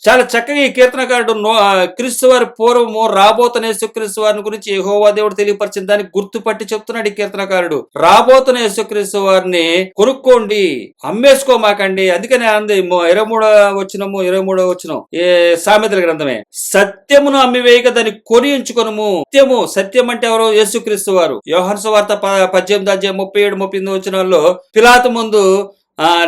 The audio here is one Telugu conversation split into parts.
చాలా చక్కగా ఈ కీర్తనకారుడు క్రీస్తు వారి పూర్వము రాబోతున్న యేసుక్రీస్తు వారిని గురించి యెహోవా దేవుడు తెలియపరిచిన దాన్ని గుర్తుపట్టి చెప్తున్నాడు ఈ కీర్తనకారుడు. రాబోతున్న యేసుక్రీస్తు వారిని కొనుక్కోండి, అమ్మేసుకోమాకండి. అందుకనే అంది 23వ వచనం ఏ సామెతల గ్రంథమే, సత్యమును అమ్మివేయక దాన్ని కొని ఉంచుకొనుము. సత్యం అంటే ఎవరు? యేసుక్రీస్తు వారు. యోహాను సువార్త 18:37-38 వచనాల్లో పిలాతు ముందు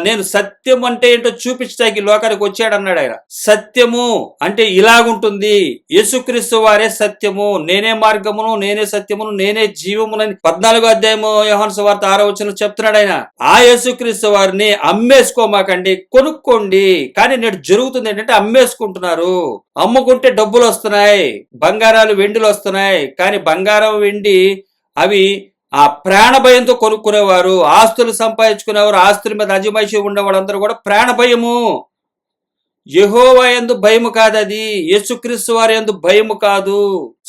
నేను సత్యం అంటే ఏంటో చూపించడానికి లోకానికి వచ్చాడన్నాడు ఆయన. సత్యము అంటే ఇలాగుంటుంది, యేసుక్రీస్తు వారే సత్యము, నేనే మార్గమును, నేనే సత్యమును, నేనే జీవమునని 14వ అధ్యాయము యోహాను సువార్త 6వ వచనం చెప్తున్నాడు ఆయన. ఆ యేసుక్రీస్తు వారిని అమ్మేసుకోమాకండి, కొనుక్కోండి. కానీ నేడు జరుగుతుంది ఏంటంటే అమ్మేసుకుంటున్నారు. అమ్ముకుంటే డబ్బులు వస్తున్నాయి, బంగారాలు వెండిలు వస్తున్నాయి. కానీ బంగారం వెండి అవి ఆ ప్రాణ భయంతో కొనుక్కునేవారు, ఆస్తులు సంపాదించుకునేవారు, ఆస్తుల మీద అజమాయిషి ఉండే వాళ్ళందరూ కూడా ప్రాణ భయము. యెహోవా యందు భయము కాదు, అది యేసుక్రీస్తు వారి యందు భయము కాదు.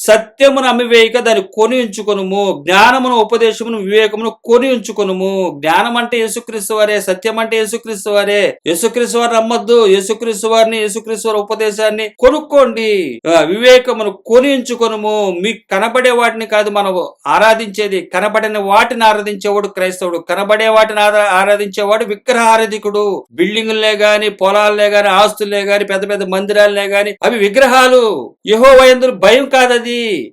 సత్యమును అమ్మివేయక దాన్ని కొని ఉంచుకొనుము, జ్ఞానమును ఉపదేశమును వివేకమును కొని ఉంచుకొనుము. జ్ఞానం అంటే యేసుక్రీస్తు వారే, సత్యం అంటే యేసుక్రీస్తు వారే. యేసుక్రీస్తు వారిని నమ్మద్దు, యేసుక్రీస్తు వారిని, యేసుక్రీస్తు వారి ఉపదేశాన్ని కొనుక్కోండి. వివేకమును కొని ఉంచుకొనుము. మీకు కనబడే వాటిని కాదు మనం ఆరాధించేది, కనబడిన వాటిని ఆరాధించేవాడు క్రైస్తవుడు. కనబడే వాటిని ఆరాధించేవాడు విగ్రహారాధికుడు. బిల్డింగులే గాని, పొలాలనే గాని, ఆస్తులే గాని, పెద్ద పెద్ద మందిరాలనే గాని అవి విగ్రహాలు. యెహోవా యందు భయం కాదది.